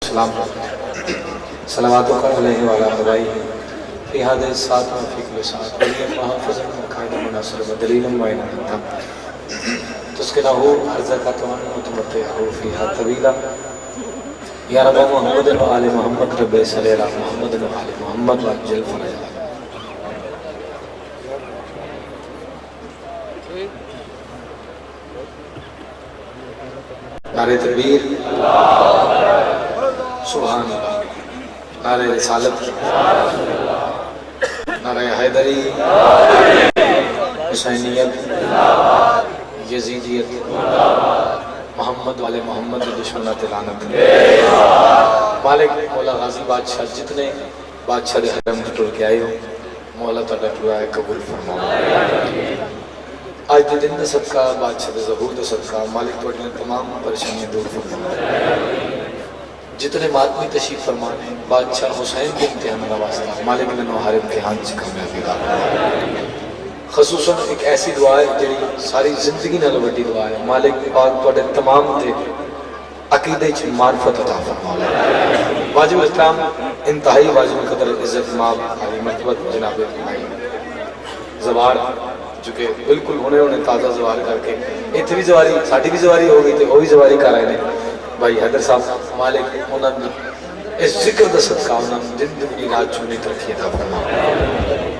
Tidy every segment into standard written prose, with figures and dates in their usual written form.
सलाम सलावातु अलैहि व अला अबाई फी हादिल सात व फी कुल्लि सात वलियन व हाफिज़न व कायदन व नासिरन व दलीलन व इनायतन तुस्किनहु अर्ज़क़तन व तुमत्तिअहु फ़ीहा तवीला या रब मुहम्मद व आले मुहम्मद रब्बि सल्लि अला मुहम्मद व आले मुहम्मद व अज्जिल फ़रजा। नारे तकबीर, सुभान अल्लाह, नारे रिसालत, नारे हैदरी, हुसैनियत, यजीदियत, मोहम्मद वाले मोहम्मद दुश्मनात लानत। मालिक मौला गाजी बादशाह जितने बादशाह दे हरम टुर के आए हो मौला तुहाडा दुआ है कबूल फरमाओ। आज के दिन का सदका बादशाह के ज़हूर का सदका मालिक तुहाडियां तमाम परेशानियां दूर फरमाए। जितने मातमी तशरीफ फरमाने बादशाह हुसैन के इम्तिहान का वास्ता मालिक ने हर इम्तिहान से कामयाबी दा। खसूसन एक ऐसी दुआ है जी सारी जिंदगी नाल वड्डी दुआ है। मालिक पाक तुहाडे तमाम ते अकीदे च मार्फत अता फरमाए। वाजिब इस्लाम इंतहाई वाजिब कदर इज्जत माब आली मर्तबत जनाब जवार जो कि बिल्कुल हुने हुने ताज़ा जवार करके इतनी भी जवारी साड़ी भी जवारी हो गई तो वह भी जवारी कर आए हैं भाई हैदर साहब। मालिक उन्होंने इस जिक्र का सदका उन्होंने दिन दुगनी रात चुनी तरक्की अता फरमाए।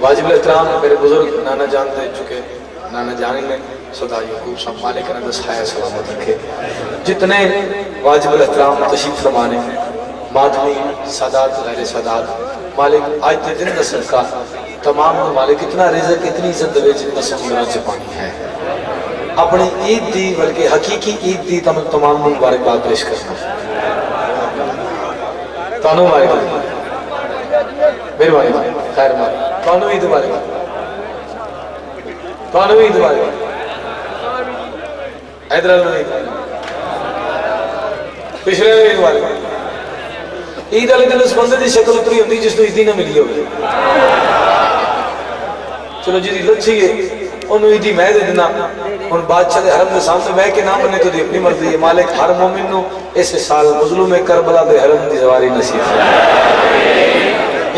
वाजिब एहतराम मेरे बुजुर्ग नाना जान दे चुके नाना जानी ने सदा यकूब साहब मालिक ने दसाया सलामत रखे। जितने वाजिब एहतराम तशरीफ फरमाने मातमी सादात गैर सादात मालिक आज के दिन का सदका तमाम मालिक इतना रिज़्क़ इतनी इज्जत दे जितना समुद्र च पानी है। अपनी ईद दी बल्कि हकीकी ईद दी तमाम मुबारकबाद पेश करना तानू मेहरबानी खैर मार तानू ईद मुबारक तानू ईद मुबारक इधर पिछले ईद मुबारक। ईद वाले दिन उस बंदे की शक्ल उतरी होती जिसको ईदी ना मिली हो। चलो जी लच्छी है उन्होंने ईदी मैं दे देना हम बादशाह के हरम के सामने मैं के नाम बने तो दी अपनी मर्जी है। मालिक हर मोमिन नु इस साल मजलूम करबला के हरम की सवारी नसीब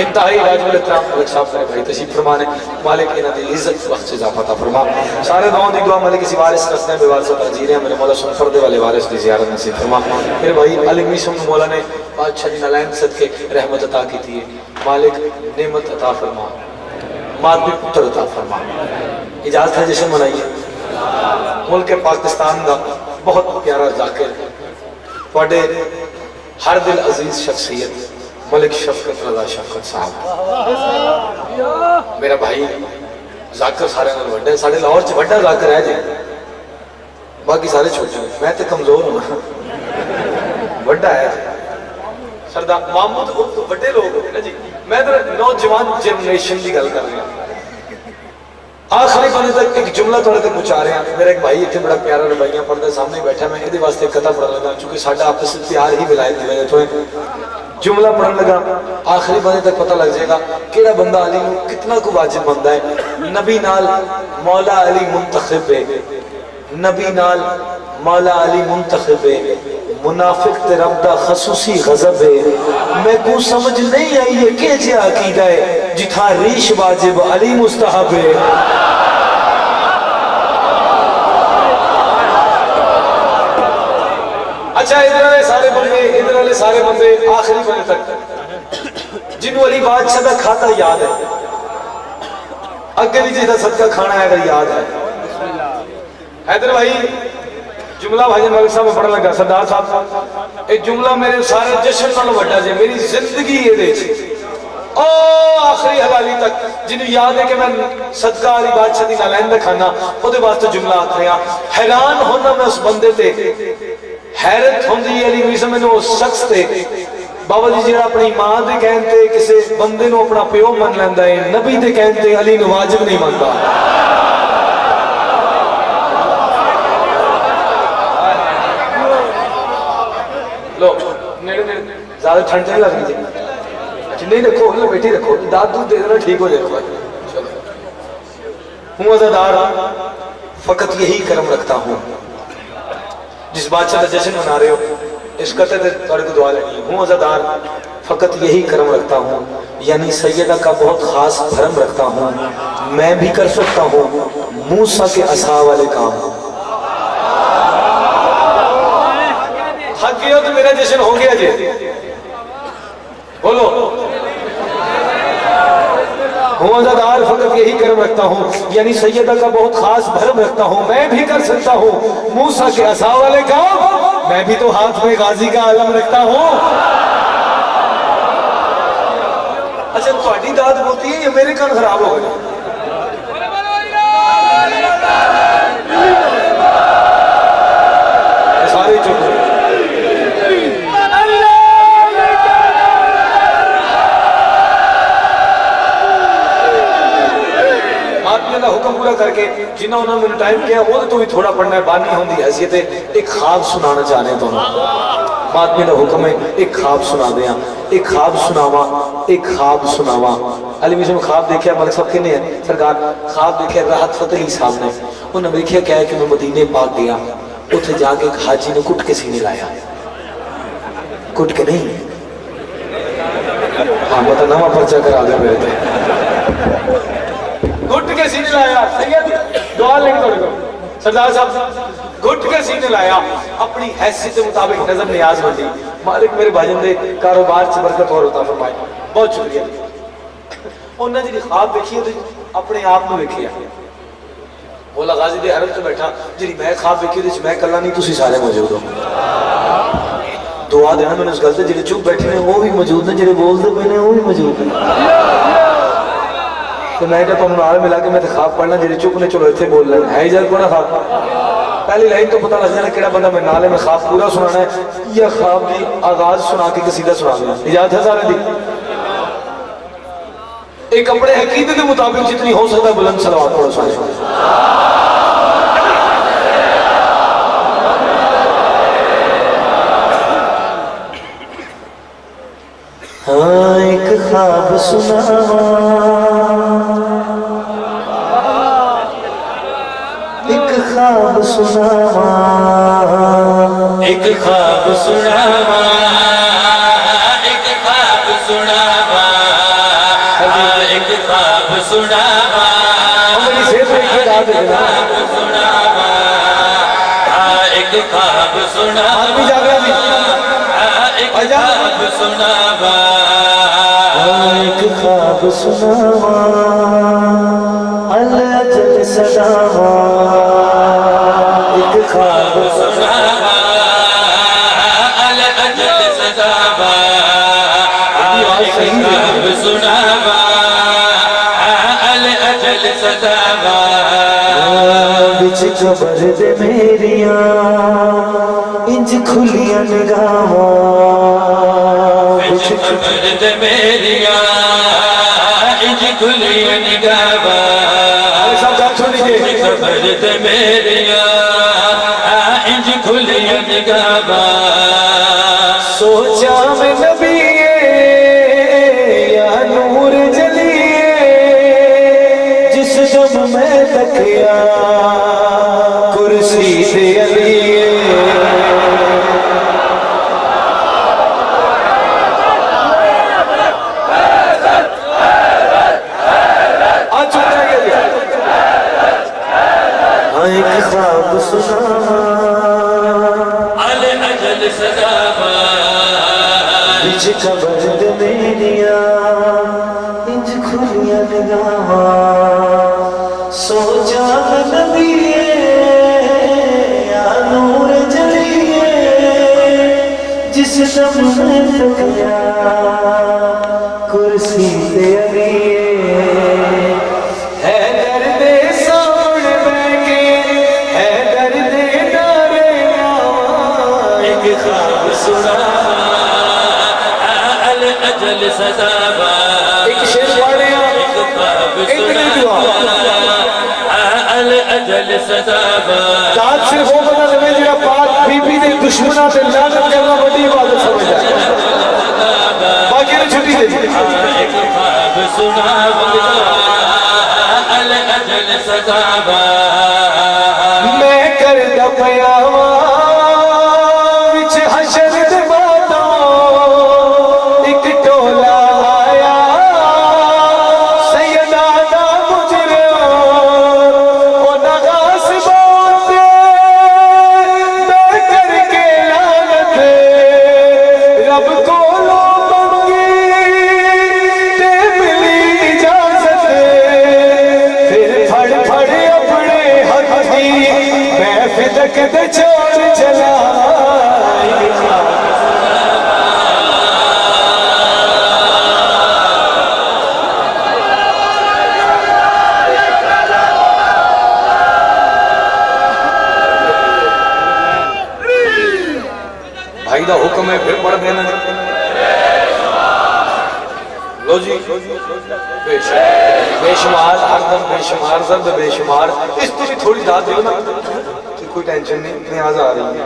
इंतहाई वाजिब एहतराम मलिक साहब मेरे भाई तशरीफ फरमाने मालिक इन्हां दी इज्जत वक्त से इजाफा अता फरमा। सारे दुआओं दी दुआ मालिक इसी वारिस रखते हैं बेवारस तरजीह हैं मेरे मौला सुन फरदे वाले वारिस दी ज़ियारत नसीब फरमा। मेरे भाई अली मीसम मौला ने बादशाह दी नलैन सदके रहमत अता की थी। मालिक नेमत अता फरमा मातमी पुत्र अता फरमा। इजाजत है जश्न मनाइए। मुल्क पाकिस्तान का बहुत प्यारा जाकिर तुहाडे हर दिल अजीज शख्सियत मलिक शफकत रजा शफकत साहब मेरा भाई जाकिर सारे नाल वड्डा साडे लाहौर च वड्डा जाकिर है जी बाकी सारे छोटे मैं तो कमजोर हूं वड्डा है सरदार महमूद तो वड्डे लोग होते ना जी। मैं तो नौजवान जनरेशन की गल कर रहा आखिरी बने तक एक जुमला थोड़े तक पहुंचा रहे हैं। मेरा एक भाई इतने बड़ा प्यारा रबाइयां पढ़ता सामने बैठा मैं ये वास्ते कथा पढ़न लगा चूंकि साडा आपस में प्यार ही विलायत की वजह थोड़े जुमला पढ़न लगा आखिरी बने तक पता लग जाएगा केड़ा बंदा अली नूं कितना को वाजिब बनता है। नबी नाल मौला अली मुंतखब है नबी नाल मौला अली मुंतखब है मुनाफिक ते रब दा खसूसी गजब है। मैं को समझ नहीं आई है के जे अकीदा है जिथा रीश वाजिब अली मुस्तहब है। अच्छा इधर वाले सारे बंदे आखिरी बने तक जिन्हों अली बादशाह का खाता याद है अगे भी जिसका सदका खाना है अगर याद है। हैदर भाई जुमला भाई मलिक साहब पढ़न लगा सरदार साहब ये जुमला मेरे सारे जश्न नालों वड्डा जे मेरी जिंदगी ये ओ आखिरी हवाली तक जिन्हें याद है कि मैं सदका अली बादशाह दी नालैन दा खाना ओदे वास्ते जुमला आख रहा। हैरान होना मैं उस बंदे ते हैरत होंदी अली मीसा मैनू उस शख्स ते बाबा जी जो अपनी मां के कहते किसी बंदे नूं अपना प्यो मन लैंदा है नबी के कहते अली नूं वाजिब नहीं मनता। लो नेड़े नेड़े ज्यादा ठंड नहीं लगनी चाहिए नहीं रखो बैठी रखो दाद दूध दे देना ठीक हो जाएगा। हूँ अज़ादार फकत यही कर्म रखता हूँ जिस बादशाह का जश्न मना रहे हो इस कते थोड़े को दुआ लेनी है। हूँ अज़ादार फ़कत यही कर्म रखता हूँ, यानी सैयदा का बहुत खास भरम रखता हूँ। मैं भी कर सकता हूँ मूसा के असा वाले काम। थक गए हो तो मेरा जश्न हो गया जी, बोलो। हूँ अज़ादार फ़कत यही कर्म रखता हूँ, यानी सैयदा का बहुत खास भरम रखता हूँ। मैं भी कर सकता हूँ मूसा के असा वाले काम। मैं भी तो हाथ में गाजी का आलम रखता हूँ। अच्छा, थोड़ी दाद होती है या मेरे कान खराब हो गए? सारे चुप। का हुक्म पूरा करके जिन्होंने उन्होंने मैंने टाइम किया वो तो भी थोड़ा पढ़ना है। बानी होंगी हैसियत एक ख्वाब सुनाना चाह रहे दोनों। महात्मे का हुक्म है एक ख्वाब सुना दें, एक ख्वाब सुनावा, एक ख्वाब सुनावा। अली मिशन ख्वाब देखा मलिक साहब किन्ने है सरकार? ख्वाब देखे राहत फतेह अली साहब ने। उन्हें देखिया क्या है कि मैं मदीने पाक गया, उसे जाके एक हाजी ने कुट के सीने लाया। कुट के नहीं, हाँ मतलब नवा पर्चा करा दे मेरे थे। घुट के सीने लाया। सैयद दुआ लेंगे सरदार साहब। घुट के सीने लाया, अपनी हैसियत के मुताबिक नजर नियाज बंदी। मालिक मेरे भाजन दे कारोबार से बरकत और होता फरमाए। बहुत शुक्रिया। उन्होंने जी ख्वाब देखी तो अपने आप में देखिया। मौला गाजी दे हरम च बैठा, जी मैं ख्वाब देखी मैं कला नहीं, तुसी सारे मौजूद हो। दुआ देना मैंने उस गल से जो चुप बैठे ने वो भी मौजूद ने, जो बोलते पे ने वो भी मौजूद है। तो मैं क्या तुम नाल मिला के मैं ख्वाब पढ़ना, जो चुप ने चलो इतने बोल लेना है जल को ना ख्वाब। पहली लाइन तो पता लग जाना कि बंदा मैं नाले में ख्वाब पूरा सुनाना है या ख्वाब की आगाज सुना के कसीदा सुना देना। इजाजत है सारे दी। एक अपने अकीदे के मुताबिक जितनी हो सकता है बुलंद सलावत पढ़ो सारे। हाँ एक ख्वाब सुनावा, एक ख्वाब सुनावा, एक ख्वाब सुनावा, एक ख्वाब सुनावा, एक ख्वाब सुनावा, एक ख्वाब सुनावा, एक ख्वाब सुनावा, एक ख्वाब सुनावा, एक ख्वाब सुनावा, अल अजल सदावा, एक ख्वाब सुनावा, अल अजल सदावा, एक ख्वाब सुनावा, अल अजल सदावा, बिच कबर दे मेरिया इंज खुलियां निगाहां, बिच कबर दे मेरिया इंज खुलियां निगाहां, कबर दे मेरिया इंज खुलियां निगाहां, सोचा मैं नबी या नूर जलिए, जिस दम मैं तकिया कुर्सी से अली। एक ख्वाब सुनावा, अल अजल सदावा, बिच कबर दे मेरिया इंज खुलियां निगाहां, सोचा नबीए या नूर जलिए, जिस दम में तकिया कुर्सी ते अलिए, सदावा, एक शेर पढ़ रहे हैं, एक नहीं दुआ, अल अजल सदावा, दाद सिर्फ वो बंदा लगे जिहड़ा पाक बीबी दे दुश्मनां ते लानत करना बड़ी इबादत समझदा है। बाकी ने छुट्टी दे दी। एक ख्वाब सुनावा, अल अजल सदावा, मैं करदा पयावा विच हशर रब को मंगी ते मिली इजाजत, फिर फड़ फड़ अपने हक दी मैं फिदक दे छोड़ चला। भाई का हुक्म है फिर पढ़ देना। लो जी, बेशुमार हरदम बेशुमार जर्द बेशुमार, इस तो भी थोड़ी दाद दो ना, कोई टेंशन नहीं, न्याज आ रही है।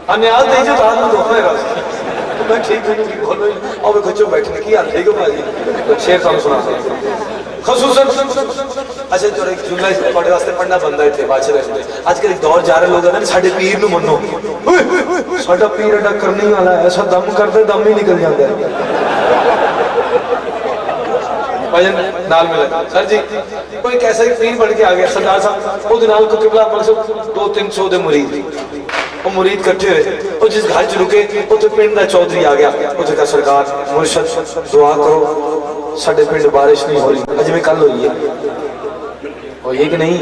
हाँ न्याज दे जो दाद में दो मेरा तो मैं ठीक हूँ, बोलो और बच्चों बैठने की हाल ठीक हो भाजी। तो शेर तुम सुना खसूसन अच्छा जो जुमला पढ़ने वास्ते पढ़ना बंदा इतने बादशाह रहते आजकल एक दौर जा रहे लोग हैं साडे पीर नूं मनो, साडा पीर एडा करने वाला है, ऐसा दम करते दम ही निकल जाता है। भजन नाल मिला सर जी कोई कैसा ही पीर बन के आ गया सरदार साहब ਉਹਦੇ ਨਾਲ को किबला 200-300 ਦੇ मुरीद ਉਹ मुरीद इकट्ठे हुए और जिस घर च रुके ਉੱਥੇ ਪਿੰਡ ਦਾ चौधरी आ गया ਉੱਥੇ का सरकार मुर्शद दुआ करो साडे पिंड बारिश नहीं हो रही अज में कल हुई है और ये कि नहीं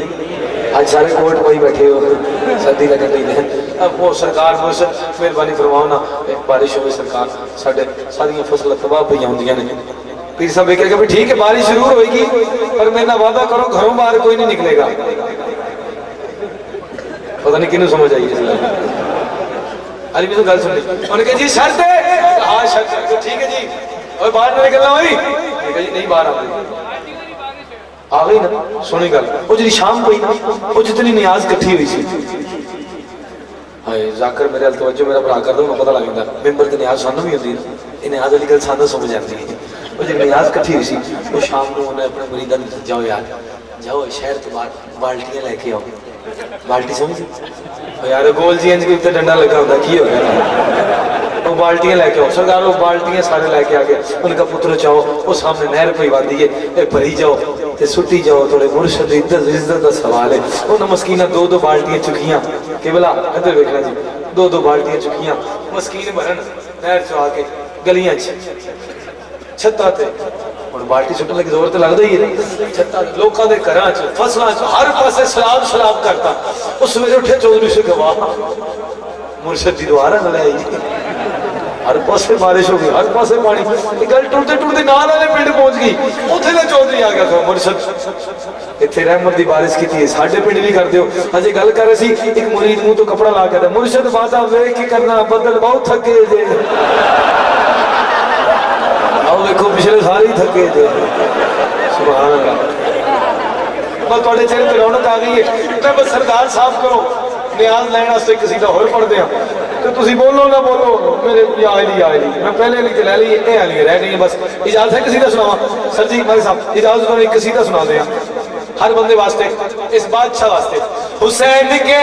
आज सारे कोर्ट कोई बैठे हो सर्दी लगन रही है अब वो सरकार मुर्शद मेहरबानी फरमाओ ना बारिश हो सरकार साडे सारियां फसल तबाह पई आउंदियां ने पीर साहब कह भी ठीक है बारिश जरूर होगी पर मेरे ना वादा करो घरों बाहर कोई नहीं निकलेगा। पता नहीं किन्नू समझ आई इस अली भी तो गल सुनी उन्होंने कहा जी शर्त है हाँ शर्त ठीक है जी और बाहर नहीं निकलना हुई जी नहीं बाहर आ गई ना सुनी गल वो जी शाम पई ना वो जितनी नियाज इकट्ठी हुई सी हाय जाकर मेरे अल तवज्जो मेरा भरा कर दो पता लग जाता मेंबर की नियाज सानू भी होंदी है नियाज वाली गल सानू समझ आती है वो जी नियाज इकट्ठी हुई सी वो शाम को उन्हें अपने मुरीदां नूं जाओ यार जाओ शहर तो बाहर बाल्टियां लेके आओ बाल्टी समझ यार गोल जी इंज कोई डंडा लगा होता की हो गया वो बाल्टियां लेके आओ सरकार वो बाल्टियां सारे लेके आ गए उनका पुत्र चाहो वो सामने नहर पई वादी है भरी जाओ ते सुटी जाओ थोड़े मुर्शद इज्जत का सवाल है उन्हें मस्कीना दो बाल्टियां चुकियां केवला इधर देखना जी दो बाल्टियां चुकियां मस्कीन भरन नहर चो आके गलियां छत्ता ते और बाल्टी सुटने लगी जोर तो लगता ही है छत्ता लोगों के घर फसलों हर पासे सलाम सलाम करता उस सवेरे उठे चौधरी से गवाह मुर्शद जी दोबारा न आई हर पासे बारिश हो गई हर पासे पानी गल टुरते टुरते नाल वाले पिंड पहुंच गई उथे ना चौधरी आ गया मुर्शद इत्थे रहमत दी बारिश की थी साडे पिंड भी कर दियो अजे गल कर रहे सी एक मुरीद मुंह तो कपड़ा ला के मुर्शद वादा वेख के करना बदल बहुत थके जे आओ देखो पिछले सारे ही थके थे सुभान अल्लाह बस थोड़े चेहरे पे रौनक आ गई है मैं बस सरदार साफ करो न्याज लैन वास्ते किसी का होर पढ़ दिया तो तुसी बोलो ना बोलो मेरे आए मैं पहले लिख ले ली ये वाली रह गई बस इजाजत है किसी का सुनावा सर जी भाई साहब इजाजत करो एक किसी का सुना दे हर बंदे वास्ते इस बादशाह वास्ते हुसैन के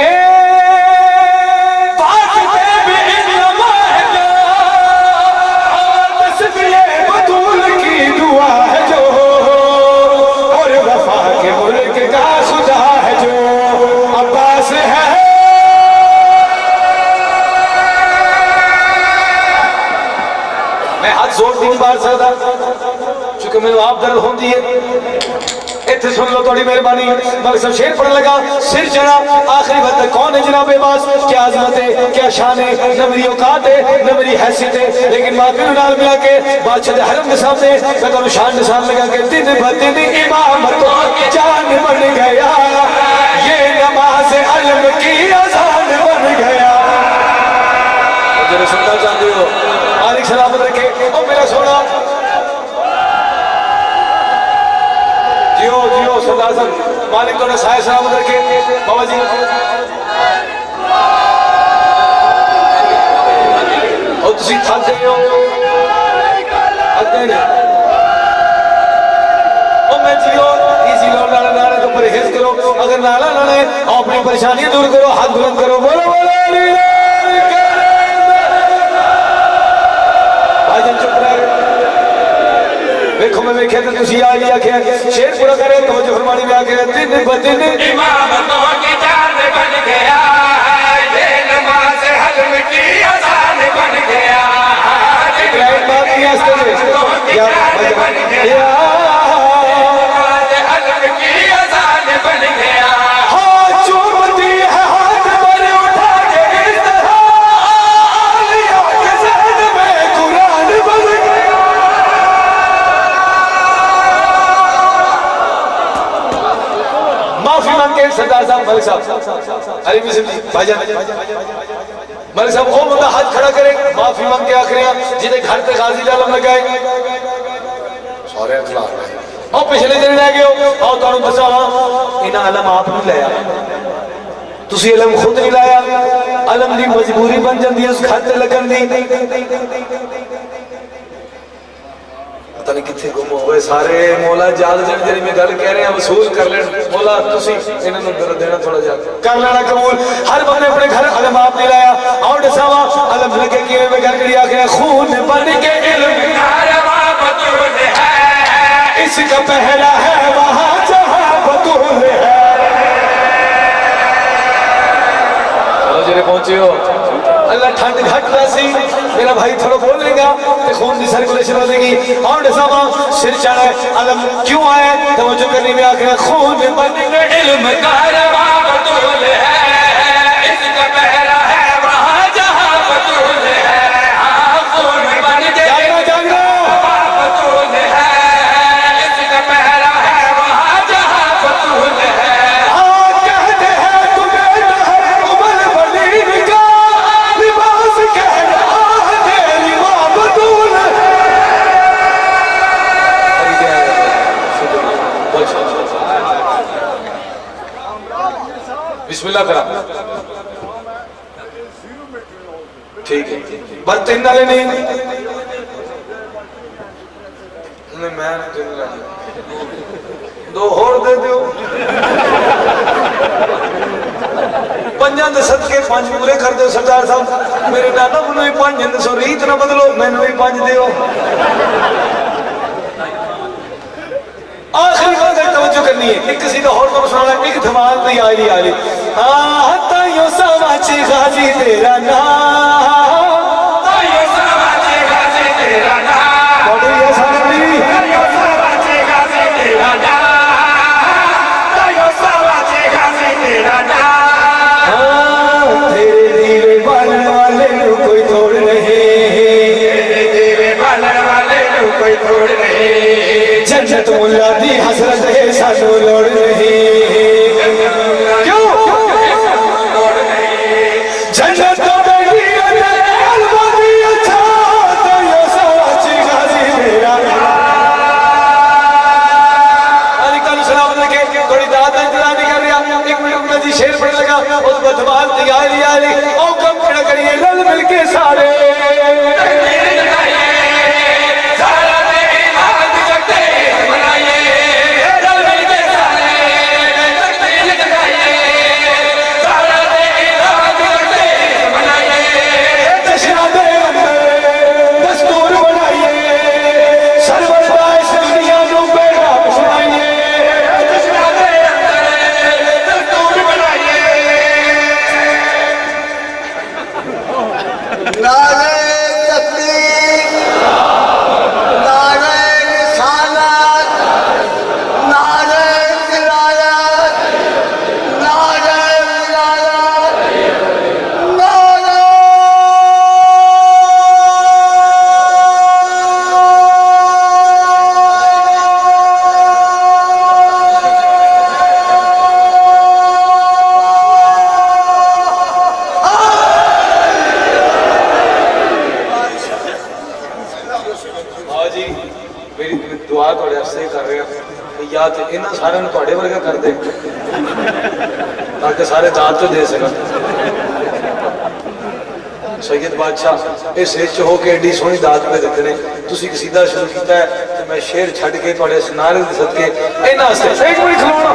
दुआ है जो और वफा के मुल्क का सुधा है जो अब्बास है मैं हाथ जोर 3 बार सकता चूंकि मैंने आप दर्द होती है इतने सुन लो थोड़ी मेहरबानी मैं सब शेर पढ़ने लगा सिर चढ़ा आखिरी वक्त तक कौन है जनाब बास क्या अजमत है क्या शान है न मेरी औकात है न मेरी हैसियत है लेकिन माफी नाल मिला के बादशाह हरम के सामने मैं तो शान निशान लगा के दिन ब दिन इमामत जान बन गया ये नमाज अलम की अजान बन गया जरा सुनना चाहते हो मालिक सलामत रखे ओ मेरा सोना जियो जियो सरदार साहब मालिक तो साया सलामत रखे बाबा जी और तुसी थक गए हो मैं जियो इसी लोग नाले तो परहेज करो अगर नाला नाले अपनी परेशानियां दूर करो हाथ बुलंद करो बोलो बोलो भाईजान चुप रहे देखो मैं वेख्या तो तुसी आ लिया क्या शेर पूरा करे तो जो फरमानी में आके दिन ब दिन इमामतों की जान बन गया ये नमाज हलम की गया, सरदार साहब मलिक साहब अली मिसिम जी भाईजान मलिक साहब वो बंदा हाथ खड़ा करे माफी मांग के आखिर जिन्हें घर पे गाजी आलम लगाए सारे खिलाफ और पिछले दिन रह गए और तुहानू दसां इन्हां अलम आप नहीं लाया तुसी अलम खुद नहीं लाया अलम की मजबूरी बन जाती है उस घर ते लगन दी पता नहीं कितने गुम हो गए सारे मौला जाग जन जी मैं गल कह रहे हैं वसूल कर लेन मौला तुसी इन्हां नूं दर देना थोड़ा जा कर लेना कबूल हर बंदे अपने घर अलम आप नहीं लाया और दसावा अलम लगे कि मैं गल करी आखिर खून बन के इल्म कारवा बतूल है इसका पहरा है वहां जहां बतूल है चलो जेरे पहुंचे हो अल्लाह ठंड घट वैसी मेरा भाई थोड़ा बोल लेगा तो खून की सर्कुलेशन हो जाएगी और दसावा सिर चढ़ा अलम क्यों आए तवज्जो करने में आखिर खून बन के इल्म कारवा बतूल है इसका पहरा है वहां जहां बतूल है हां खून बन के जागना बतूल है इसका पहरा है वहां जहां बतूल है कहते हैं तुम्हें दहर उमर वली का लिबास कह रहा है तेरी मां बतूल बिस्मिल्लाह करा ठीक है बस तीन नाले नहीं मैं दो होर दे दो पंजां दे सदके पांच पूरे कर दो सरदार साहब मेरे नाना को भी पांच सौ रीत ना बदलो मैनू भी पांच दियो आखिरी बात तवज्जो करनी है एक सीधा और तो सुनाना एक धमाल नहीं आई आ रही हां तायो समाचे गाजी तेरा नाम तायो समाचे गाजी तेरा नाम बड़ी आसानी तायो समाचे गाजी तेरा नाम तायो समाचे गाजी तेरा नाम हां तेरे दिल बनने वाले नु कोई तोड़ नहीं तेरे बनने वाले नु कोई तोड़ नहीं जन्नत मुल्ला दी हसरत है सानू लोड़ नहीं क्यों लोड़ नहीं जन्नत तो बेटी अलवा दी अच्छा तो यो सच गाजी मेरा अली कल सलाम लगे थोड़ी दाद इंतजार नहीं कर रहा एक मिनट में जी शेर पढ़ने लगा उस बदमाश तैयारी आ रही ओ कम खड़ा करिए रल मिल के सारे कर दे ताकि सारे दात तो दे सकन सैयद बादशाह इस हिच होके एडी सोहनी दात पे देते ने तुसी कसीदा शुरू किया है तो मैं शेर छड़ के तुहाडे सुनारे दे सदके इन्हां वास्ते एक मिनट खलोना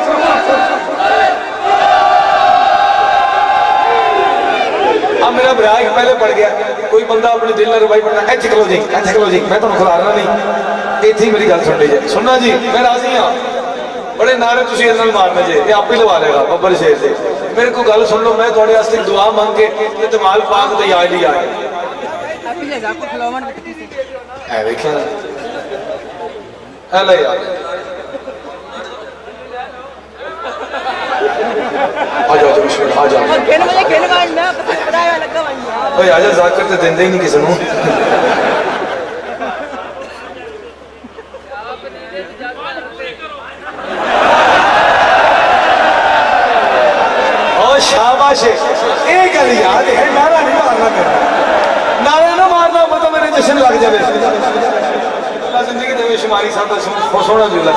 अब मेरा ब्राग पहले पड़ गया कोई बंदा अपने दिल में रुबाई पढ़ना इत्थे खलो जी मैं तुहानू खिलारना नहीं इत्थे ही मेरी गल सुन लीजिए सुनना जी मैं राजी हाँ बड़े नारे तुसी इस नाल मारने जे ये आप ही लवा लेगा बब्बर शेर से मेरे को गल सुन लो मैं थोड़े वास्ते दुआ मांग के ये दमाल पाक ते याद ही आ गया है देखिए अल्लाह यार आ जाओ बिस्मिल्लाह आ जाओ ओए आजा जाकर तो देंदे ही नहीं किसी को शाबाश एक गल याद है नारा नहीं मारना मेरा नारा ना मारना मतलब मेरे जश्न लग जाए अल्लाह जिंदगी दे शुमारी सादा सोना जुला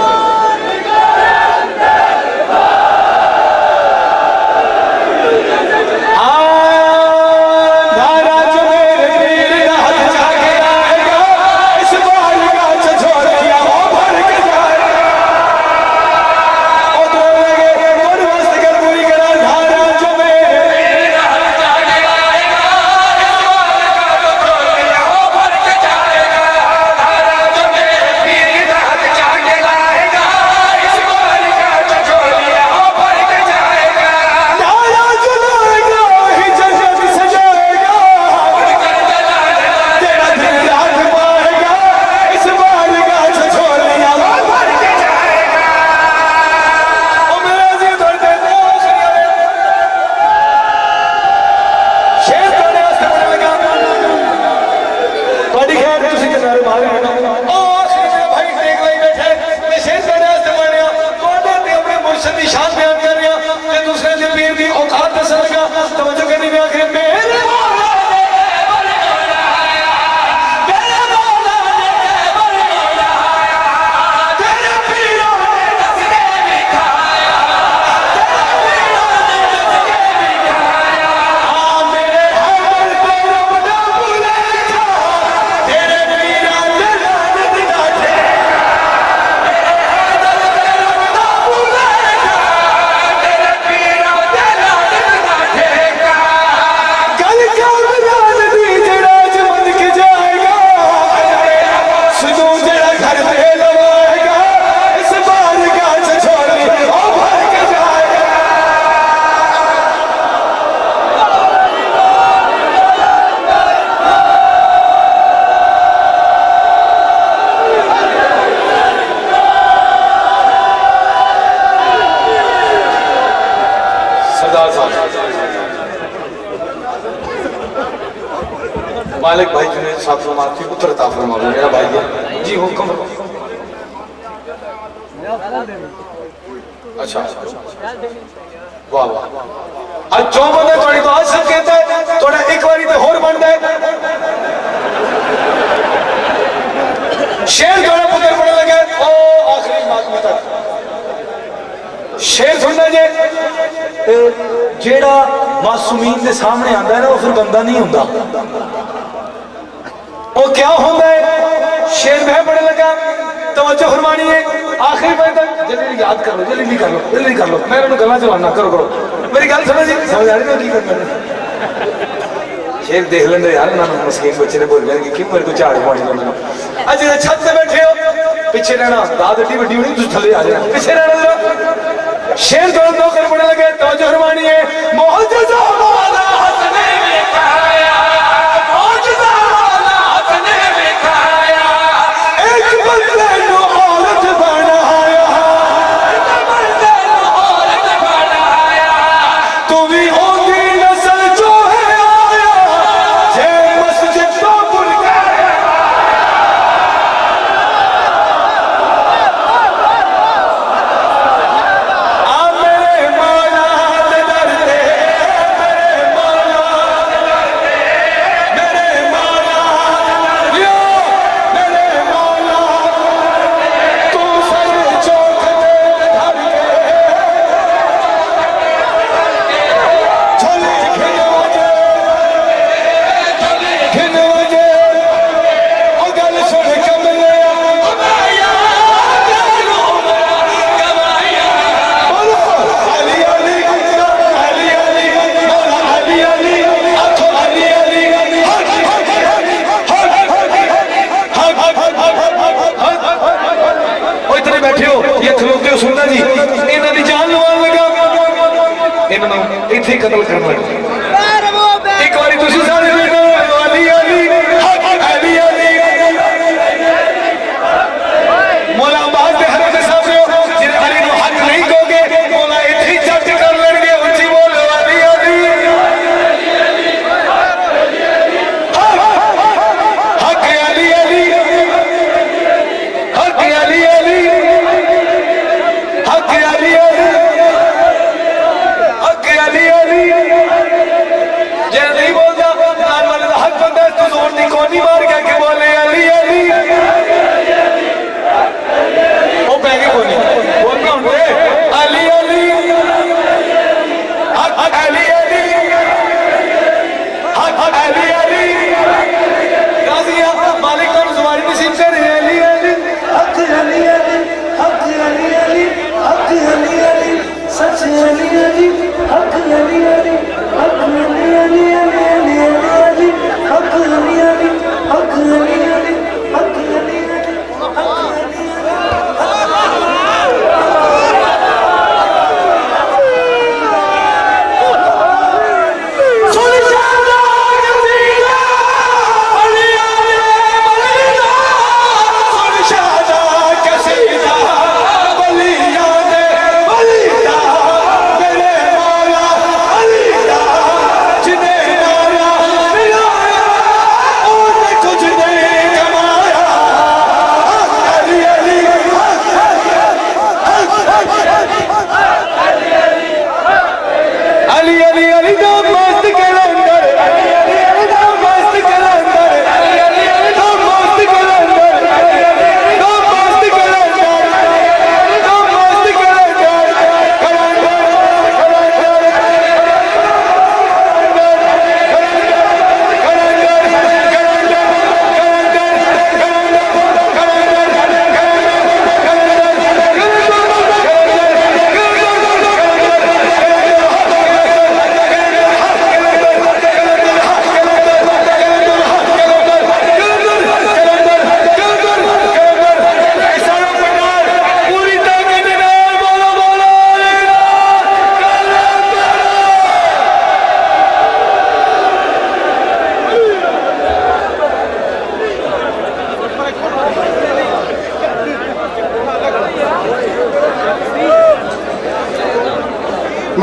मालिक भाई जुनेद साहब फरमाते पुत्र अता फरमा मेरा भाई है जी हुक्म अच्छा वाह वाह आज जो बंदे थोड़ी तो आज सब कहता है थोड़ा एक बारी तो होर बनता है शेर थोड़ा पुत्र पढ़ने लगे ओ आखिरी बात तक शेर सुनना जे जेड़ा मासूमीन के सामने आता है ना वो फिर बंदा नहीं होता वो क्या होता है शेर मैं पढ़ने लगा तवज्जो फरमानी है आखिरी बार तक जल्दी याद कर लो जल्दी कर लो जल्दी कर लो मैं उन्हें गल्ला चलाना करो करो मेरी गल समझ आ रही ना की करना शेर देख लेंगे यार ना मस्कीन बच्चे ने बोल रहे कि मेरे को झाड़ पानी देना अज छत पे बैठे हो पीछे रहना दाद एडी वड्डी होनी तुम थले आ जाना पीछे रहना जरा शेर दो दो कर पढ़ने लगे तवज्जो फरमानी है मौजूदा वाला हसने दिखाया मौजूदा वाला हसने दिखाया एक बंदे नु औरत बनाया एक बंदे नु औरत बनाया तू भी होगी नस्ल जो है आया जे मस्जिद तो भूल गया आ मेरे मौला दे दर दे मेरे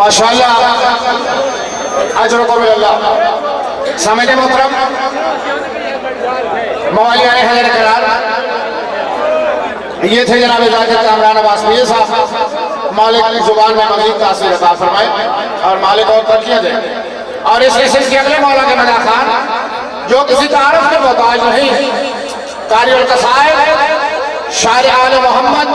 माशाअल्लाह अजर को मिल्लाह। सामने मोहतरम मौलिया हैदर करार, ये थे जनाब जाकिर कामरान अब्बास मियां साहब। मालिक की जुबान में मज़ीद तासीर अता फरमाए और मालिक और तरक्कियां दे। और इस किस्म के अगले मौला के मदा खान जो किसी तारफ के मोहताज नहीं, कारी और कसाए शायर आले मोहम्मद